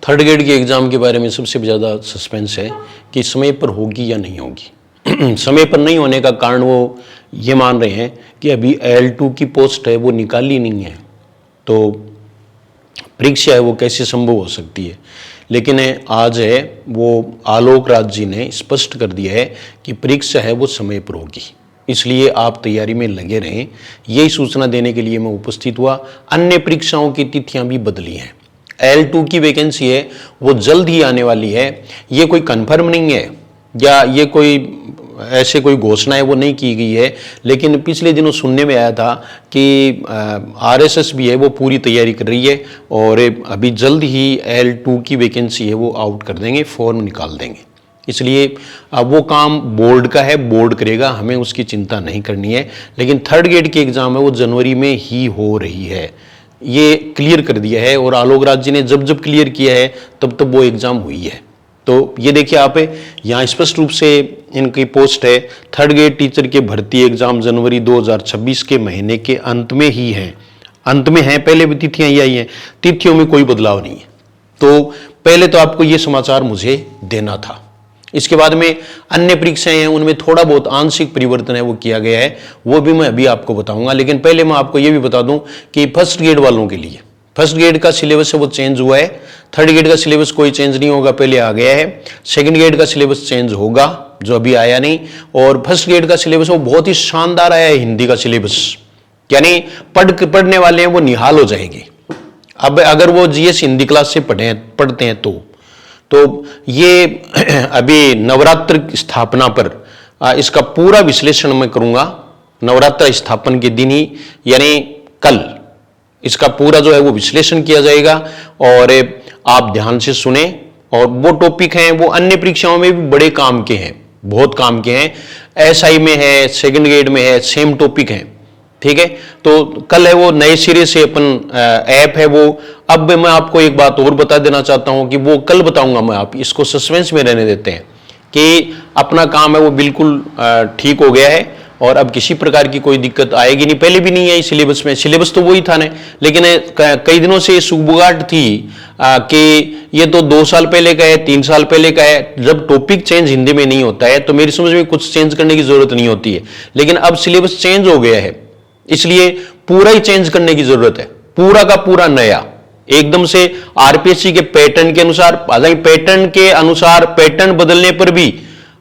Third grade के exam के बारे में सबसे ज़्यादा सस्पेंस है कि समय पर होगी या नहीं होगी। समय पर नहीं होने का कारण वो ये मान रहे हैं कि अभी L2 की पोस्ट है वो निकाली नहीं है, तो परीक्षा है वो कैसे संभव हो सकती है। लेकिन आज है वो आलोक राज जी ने स्पष्ट कर दिया है कि परीक्षा है वो समय पर होगी, इसलिए आप तैयारी में लगे रहें। यही सूचना देने के लिए मैं उपस्थित हुआ। अन्य परीक्षाओं की तिथियां भी बदली हैं। L2 की वैकेंसी है वो जल्द ही आने वाली है। ये कोई कंफर्म नहीं है या ये कोई ऐसे कोई घोषणा है वो नहीं की गई है, लेकिन पिछले दिनों सुनने में आया था कि RSS भी है वो पूरी तैयारी कर रही है और अभी जल्द ही L2 की वैकेंसी है वो आउट कर देंगे, फॉर्म निकाल देंगे। इसलिए अब वो काम बोर्ड का है, बोर्ड करेगा, हमें उसकी चिंता नहीं करनी है। लेकिन थर्ड ग्रेड की एग्ज़ाम है वो जनवरी में ही हो रही है, ये क्लियर कर दिया है। और आलोक राज जी ने जब जब क्लियर किया है तब तब वो एग्ज़ाम हुई है। तो ये देखिए आप यहाँ स्पष्ट रूप से इनकी पोस्ट है, थर्ड ग्रेड टीचर के भर्ती एग्जाम जनवरी 2026 के महीने के अंत में ही है। अंत में है, पहले भी तिथियां ही आई हैं, तिथियों में कोई बदलाव नहीं है। तो पहले तो आपको ये समाचार मुझे देना था। इसके बाद में अन्य परीक्षाएं हैं उनमें थोड़ा बहुत आंशिक परिवर्तन है वो किया गया है, वो भी मैं अभी आपको बताऊंगा। लेकिन पहले मैं आपको ये भी बता दूं कि फर्स्ट ग्रेड वालों के लिए फर्स्ट ग्रेड का सिलेबस है वो चेंज हुआ है। थर्ड ग्रेड का सिलेबस कोई चेंज नहीं होगा, पहले आ गया है। सेकंड ग्रेड का सिलेबस चेंज होगा जो अभी आया नहीं। और फर्स्ट ग्रेड का सिलेबस वो बहुत ही शानदार आया है, हिंदी का सिलेबस, यानी पढ़ने वाले हैं वो निहाल हो जाएंगे। अब अगर वो GS हिंदी क्लास से पढ़ते हैं तो ये अभी नवरात्र स्थापना पर इसका पूरा विश्लेषण मैं करूंगा। नवरात्र स्थापन के दिन ही यानी कल इसका पूरा जो है वो विश्लेषण किया जाएगा और आप ध्यान से सुने। और वो टॉपिक हैं वो अन्य परीक्षाओं में भी बड़े काम के हैं, बहुत काम के हैं। SI में है, सेकंड ग्रेड में है, सेम टॉपिक है, ठीक है। तो कल है वो नए सिरे से अपन ऐप है वो। अब मैं आपको एक बात और बता देना चाहता हूं कि वो कल बताऊंगा मैं, आप इसको सस्पेंस में रहने देते हैं कि अपना काम है वो बिल्कुल ठीक हो गया है और अब किसी प्रकार की कोई दिक्कत आएगी नहीं। पहले भी नहीं आई सिलेबस में, सिलेबस तो वही था ना, लेकिन कई दिनों से सुगबुगाहट थी कि ये तो 2 साल पहले का है, 3 साल पहले का है। जब टॉपिक चेंज हिंदी में नहीं होता है तो मेरी समझ में कुछ चेंज करने की जरूरत नहीं होती है। लेकिन अब सिलेबस चेंज हो गया है, इसलिए पूरा ही चेंज करने की जरूरत है, पूरा का पूरा नया एकदम से RPSC के पैटर्न के अनुसार। पैटर्न के अनुसार पैटर्न बदलने पर भी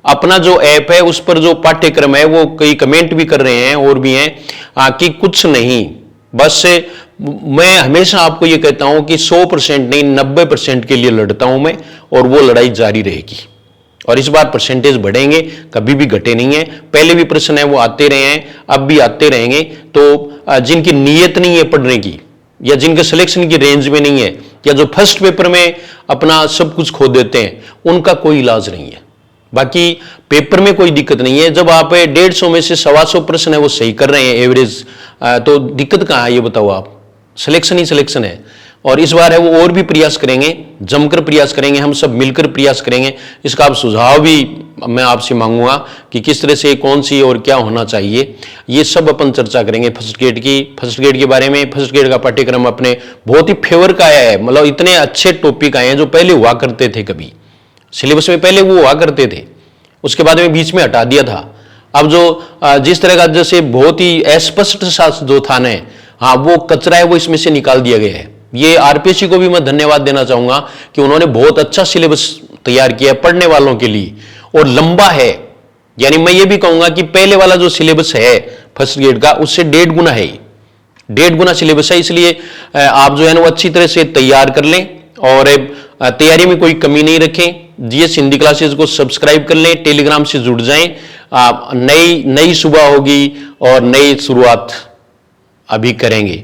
अपना जो ऐप है उस पर जो पाठ्यक्रम है वो कई कमेंट भी कर रहे हैं और भी हैं कि कुछ नहीं, बस मैं हमेशा आपको ये कहता हूं कि 100% नहीं 90% के लिए लड़ता हूं मैं, और वो लड़ाई जारी रहेगी। और इस बार परसेंटेज बढ़ेंगे, कभी भी घटे नहीं है। पहले भी प्रश्न है वो आते रहे हैं, अब भी आते रहेंगे। तो जिनकी नीयत नहीं है पढ़ने की या जिनके सिलेक्शन की रेंज में नहीं है या जो फर्स्ट पेपर में अपना सब कुछ खो देते हैं उनका कोई इलाज नहीं है। बाकी पेपर में कोई दिक्कत नहीं है। जब आप 150 में से 125 प्रश्न है वो सही कर रहे हैं एवरेज, तो दिक्कत कहां है ये बताओ आप। सिलेक्शन ही सिलेक्शन है। और इस बार है वो और भी प्रयास करेंगे, जमकर प्रयास करेंगे, हम सब मिलकर प्रयास करेंगे। इसका आप सुझाव भी मैं आपसे मांगूंगा कि किस तरह से कौन सी और क्या होना चाहिए, ये सब अपन चर्चा करेंगे। फर्स्ट ग्रेड के बारे में। फर्स्ट ग्रेड का पाठ्यक्रम अपने बहुत ही फेवर का आया है, मतलब इतने अच्छे टॉपिक आए हैं जो पहले हुआ करते थे, कभी सिलेबस में पहले वो हुआ करते थे, उसके बाद में बीच में हटा दिया था। अब जो जिस तरह का जैसे बहुत ही अस्पष्ट सा जो था ना, हाँ वो कचरा है वो इसमें से निकाल दिया गया है। ये RPSC को भी मैं धन्यवाद देना चाहूंगा कि उन्होंने बहुत अच्छा सिलेबस तैयार किया है पढ़ने वालों के लिए, और लंबा है। यानी मैं ये भी कहूंगा कि पहले वाला जो सिलेबस है फर्स्ट ग्रेड का उससे 1.5 गुना है, 1.5 गुना सिलेबस है। इसलिए आप जो है ना वो अच्छी तरह से तैयार कर लें और तैयारी में कोई कमी नहीं रखें। GS हिंदी क्लासेस को सब्सक्राइब कर लें, टेलीग्राम से जुड़ जाएं। नई सुबह होगी और नई शुरुआत अभी करेंगे।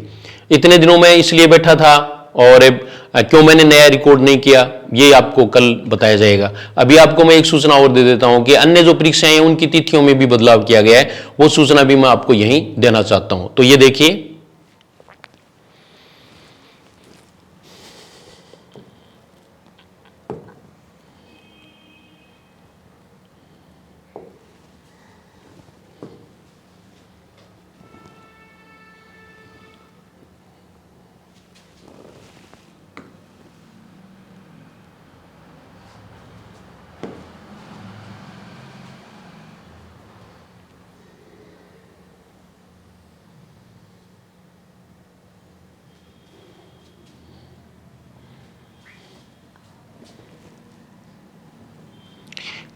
इतने दिनों में इसलिए बैठा था और क्यों मैंने नया रिकॉर्ड नहीं किया ये आपको कल बताया जाएगा। अभी आपको मैं एक सूचना और दे देता हूं कि अन्य जो परीक्षाएं हैं उनकी तिथियों में भी बदलाव किया गया है, वो सूचना भी मैं आपको यहीं देना चाहता हूं। तो ये देखिए,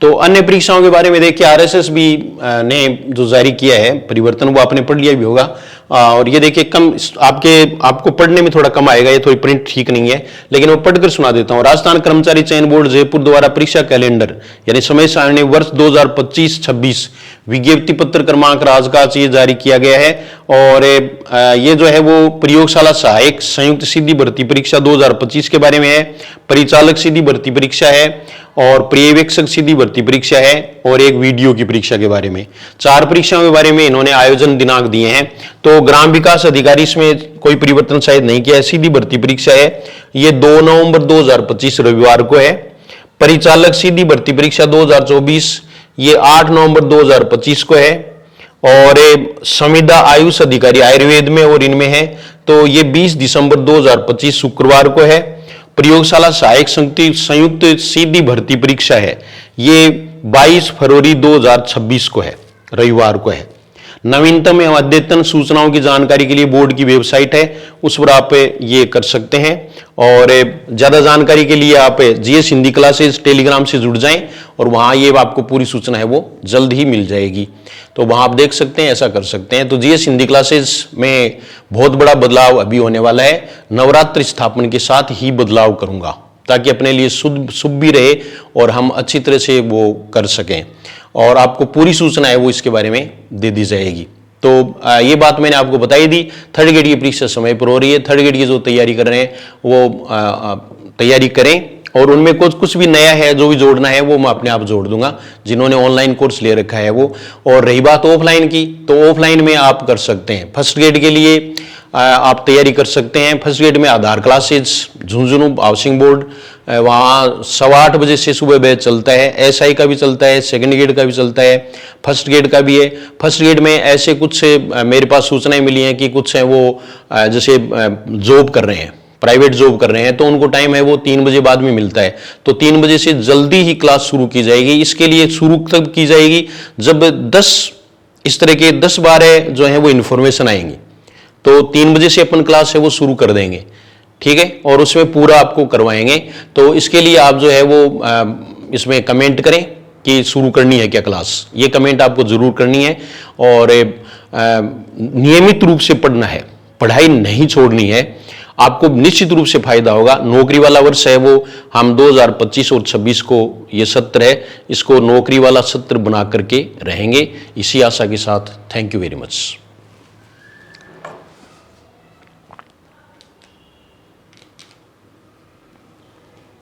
तो अन्य परीक्षाओं के बारे में देखिए, आरएसएस भी ने जो जारी किया है परिवर्तन, वो आपने पढ़ लिया भी होगा। और ये देखिए कम आपको पढ़ने में थोड़ा कम आएगा, ये थोड़ी प्रिंट ठीक नहीं है, लेकिन मैं पढ़कर सुना देता हूँ। राजस्थान कर्मचारी चयन बोर्ड जयपुर द्वारा परीक्षा कैलेंडर यानी समय सारणी वर्ष 2025-26 विज्ञप्ति पत्र क्रमांक राजकाज ये जारी किया गया है। और ये जो है वो प्रयोगशाला सहायक संयुक्त सीधी भर्ती परीक्षा 2025 के बारे में है, परिचालक सीधी भर्ती परीक्षा है और पर्यवेक्षक सीधी भर्ती परीक्षा है और एक वीडियो की परीक्षा के बारे में। 4 परीक्षाओं के बारे में इन्होंने आयोजन दिनांक दिए हैं। तो ग्राम विकास अधिकारी इसमें कोई परिवर्तन शायद नहीं किया है। सीधी भर्ती परीक्षा है ये 2 नवंबर 2025 रविवार को है। परिचालक सीधी भर्ती परीक्षा 2024 ये 8 नवंबर 2025 को है। और संविदा आयुष अधिकारी आयुर्वेद में और इनमें है तो ये 20 दिसंबर 2025 शुक्रवार को है। प्रयोगशाला सहायक संयुक्त सीधी भर्ती परीक्षा है ये 22 फरवरी 2026 को है, रविवार को है। नवीनतम एवं अद्यतन सूचनाओं की जानकारी के लिए बोर्ड की वेबसाइट है, उस पर आप ये कर सकते हैं। और ज्यादा जानकारी के लिए आप जीएस हिंदी क्लासेस टेलीग्राम से जुड़ जाएं और वहां ये आपको पूरी सूचना है वो जल्द ही मिल जाएगी, तो वहां आप देख सकते हैं, ऐसा कर सकते हैं। तो जीएस हिंदी क्लासेस में बहुत बड़ा बदलाव अभी होने वाला है, नवरात्र स्थापन के साथ ही बदलाव करूंगा ताकि अपने लिए शुभ भी रहे और हम अच्छी तरह से वो कर सकें और आपको पूरी सूचना है वो इसके बारे में दे दी जाएगी। तो ये बात मैंने आपको बताई दी। थर्ड ग्रेड की परीक्षा समय पर हो रही है, थर्ड ग्रेड की जो तैयारी कर रहे हैं वो तैयारी करें और उनमें कुछ भी नया है जो भी जोड़ना है वो मैं अपने आप जोड़ दूंगा, जिन्होंने ऑनलाइन कोर्स ले रखा है वो। और रही बात ऑफलाइन की, तो ऑफलाइन में आप कर सकते हैं। फर्स्ट ग्रेड के लिए आप तैयारी कर सकते हैं। फर्स्ट ग्रेड में आधार क्लासेज झुंझुनू हाउसिंग बोर्ड वहाँ 8:15 बजे से सुबह बैच चलता है। एसआई का भी चलता है, सेकंड ग्रेड का भी चलता है, फर्स्ट ग्रेड का भी है। फर्स्ट ग्रेड में ऐसे कुछ मेरे पास सूचनाएं मिली हैं कि कुछ हैं वो जैसे जॉब कर रहे हैं, प्राइवेट जॉब कर रहे हैं, तो उनको टाइम है वो 3 बजे बाद में मिलता है, तो 3 बजे से जल्दी ही क्लास शुरू की जाएगी। इसके लिए शुरू तब की जाएगी जब 10 इस तरह के 10-12 जो है वो इन्फॉर्मेशन आएंगी, तो 3 बजे से अपन क्लास है वो शुरू कर देंगे, ठीक है, और उसमें पूरा आपको करवाएंगे। तो इसके लिए आप जो है वो इसमें कमेंट करें कि शुरू करनी है क्या क्लास, ये कमेंट आपको जरूर करनी है। और नियमित रूप से पढ़ना है, पढ़ाई नहीं छोड़नी है, आपको निश्चित रूप से फायदा होगा। नौकरी वाला वर्ष है वो हम 2025 और 26 को ये सत्र है, इसको नौकरी वाला सत्र बना करके रहेंगे, इसी आशा के साथ। Thank you very much.